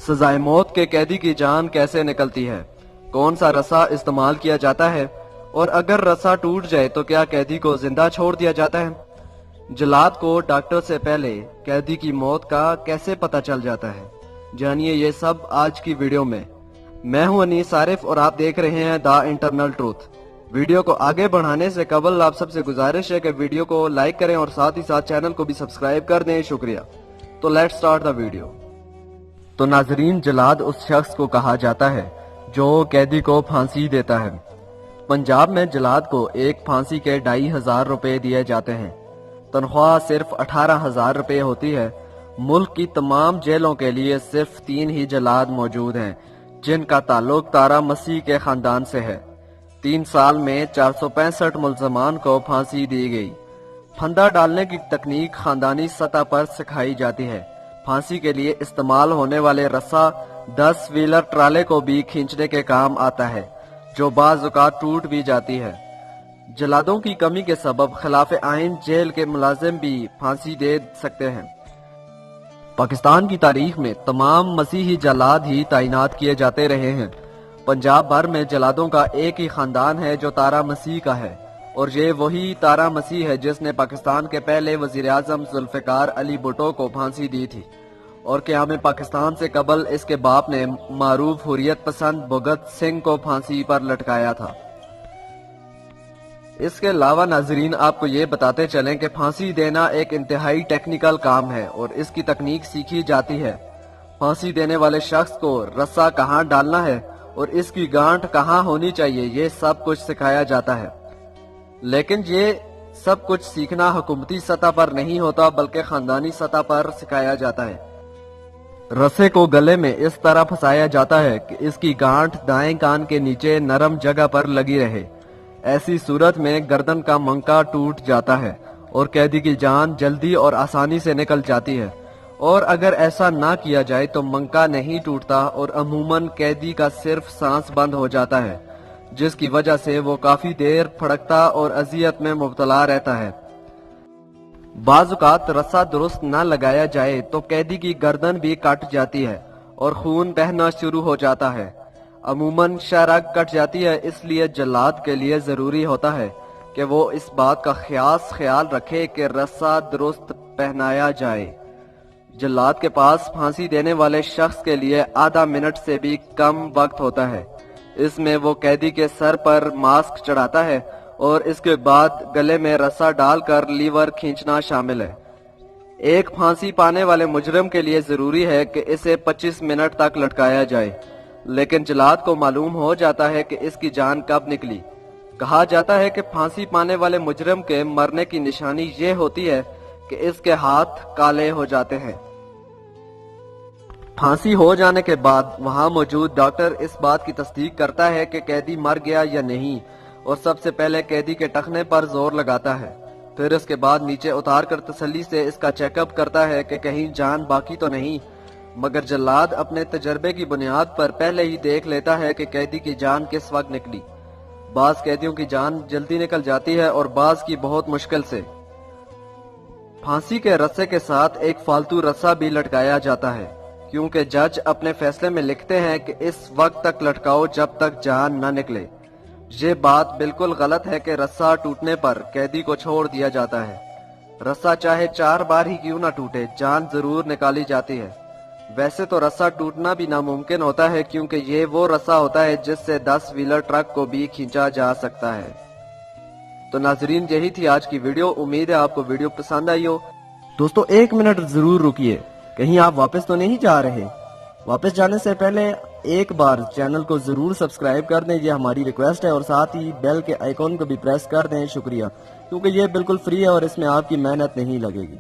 सजाए मौत के कैदी की जान कैसे निकलती है, कौन सा रस्सा इस्तेमाल किया जाता है और अगर रस्सा टूट जाए तो क्या कैदी को जिंदा छोड़ दिया जाता है। जल्लाद को डॉक्टर से पहले कैदी की मौत का कैसे पता चल जाता है, जानिए ये सब आज की वीडियो में। मैं हूं अनीस आरिफ और आप देख रहे हैं द इंटरनल ट्रूथ। वीडियो को आगे बढ़ाने से कबल आप सबसे गुजारिश है कि वीडियो को लाइक करें और साथ ही साथ चैनल को भी सब्सक्राइब कर दें। शुक्रिया। तो लेट्स स्टार्ट द वीडियो। तो नाजरीन, जल्लाद उस शख्स को कहा जाता है जो कैदी को फांसी देता है। पंजाब में जल्लाद को एक फांसी के 2500 रुपए दिए जाते हैं। तनख्वाह सिर्फ 18,000 रुपए होती है। मुल्क की तमाम जेलों के लिए सिर्फ 3 ही जल्लाद मौजूद हैं जिनका ताल्लुक तारा मसीह के खानदान से है। 3 साल में 465 मुल्जमान को फांसी दी गई। फंदा डालने की तकनीक खानदानी सतह पर सिखाई जाती है। फांसी के लिए इस्तेमाल होने वाले रस्सा 10 व्हीलर ट्राले को भी खींचने के काम आता है, जो बाज़ औक़ात टूट भी जाती है। जल्लादों की कमी के सबब खिलाफ आइन जेल के मुलाजिम भी फांसी दे सकते हैं। पाकिस्तान की तारीख में तमाम मसीही जल्लाद ही तैनात किए जाते रहे हैं। पंजाब भर में जल्लादों का एक ही खानदान है जो तारा मसीह का है, और ये वही तारा मसीह है जिसने पाकिस्तान के पहले वजीर आजम जुल्फिकार अली भुट्टो को फांसी दी थी और क़याम पाकिस्तान से कबल इसके बाप ने मारूफ हुर्रियत पसंद भगत सिंह को फांसी पर लटकाया था। इसके अलावा नाजरीन, आपको ये बताते चलें कि फांसी देना एक इंतहाई टेक्निकल काम है और इसकी तकनीक सीखी जाती है। फांसी देने वाले शख्स को रस्सा कहाँ डालना है और इसकी गांठ कहाँ होनी चाहिए, ये सब कुछ सिखाया जाता है। लेकिन ये सब कुछ सीखना हुकूमती सतह पर नहीं होता बल्कि खानदानी सतह पर सिखाया जाता है। रस्से को गले में इस तरह फंसाया जाता है कि इसकी गांठ दाएं कान के नीचे नरम जगह पर लगी रहे। ऐसी सूरत में गर्दन का मंका टूट जाता है और कैदी की जान जल्दी और आसानी से निकल जाती है। और अगर ऐसा ना किया जाए तो मंका नहीं टूटता और अमूमन कैदी का सिर्फ सांस बंद हो जाता है, जिसकी वजह से वो काफी देर फड़कता और अजियत में मुब्तला रहता है। बाज़ औक़ात रस्सा दुरुस्त न लगाया जाए तो कैदी की गर्दन भी कट जाती है और खून बहना शुरू हो जाता है। अमूमन शरग कट जाती है, इसलिए जल्लाद के लिए जरूरी होता है कि वो इस बात का ख्याल रखे कि रस्सा दुरुस्त पहनाया जाए। जल्लाद के पास फांसी देने वाले शख्स के लिए आधा मिनट से भी कम वक्त होता है। इसमें वो कैदी के सर पर मास्क चढ़ाता है और इसके बाद गले में रस्सा डालकर लीवर खींचना शामिल है। एक फांसी पाने वाले मुजरिम के लिए जरूरी है कि इसे 25 मिनट तक लटकाया जाए, लेकिन जल्लाद को मालूम हो जाता है कि इसकी जान कब निकली। कहा जाता है कि फांसी पाने वाले मुजरिम के मरने की निशानी ये होती है कि इसके हाथ काले हो जाते हैं। फांसी हो जाने के बाद वहां मौजूद डॉक्टर इस बात की तस्दीक करता है कि कैदी मर गया या नहीं और सबसे पहले कैदी के टखने पर जोर लगाता है। फिर इसके बाद नीचे उतार कर तसल्ली से इसका चेकअप करता है कि कहीं जान बाकी तो नहीं। मगर जल्लाद अपने तजर्बे की बुनियाद पर पहले ही देख लेता है कि कैदी की जान किस वक्त निकली। बाज कैदियों की जान जल्दी निकल जाती है और बाज की बहुत मुश्किल से। फांसी के रस्से के साथ एक फालतू रस्सा भी लटकाया जाता है, क्योंकि जज अपने फैसले में लिखते हैं कि इस वक्त तक लटकाओ जब तक जान न निकले। ये बात बिल्कुल गलत है कि रस्सा टूटने पर कैदी को छोड़ दिया जाता है। रस्सा चाहे 4 बार ही क्यों ना टूटे, जान जरूर निकाली जाती है। वैसे तो रस्सा टूटना भी नामुमकिन होता है, क्योंकि ये वो रस्सा होता है जिससे 10 व्हीलर ट्रक को भी खींचा जा सकता है। तो नाजरीन, यही थी आज की वीडियो। उम्मीद है आपको वीडियो पसंद आई हो। दोस्तों, 1 मिनट जरूर रुकिए, कहीं आप वापस तो नहीं जा रहे? वापस जाने से पहले एक बार चैनल को जरूर सब्सक्राइब कर दें, ये हमारी रिक्वेस्ट है, और साथ ही बेल के आइकॉन को भी प्रेस कर दें। शुक्रिया, क्योंकि ये बिल्कुल फ्री है और इसमें आपकी मेहनत नहीं लगेगी।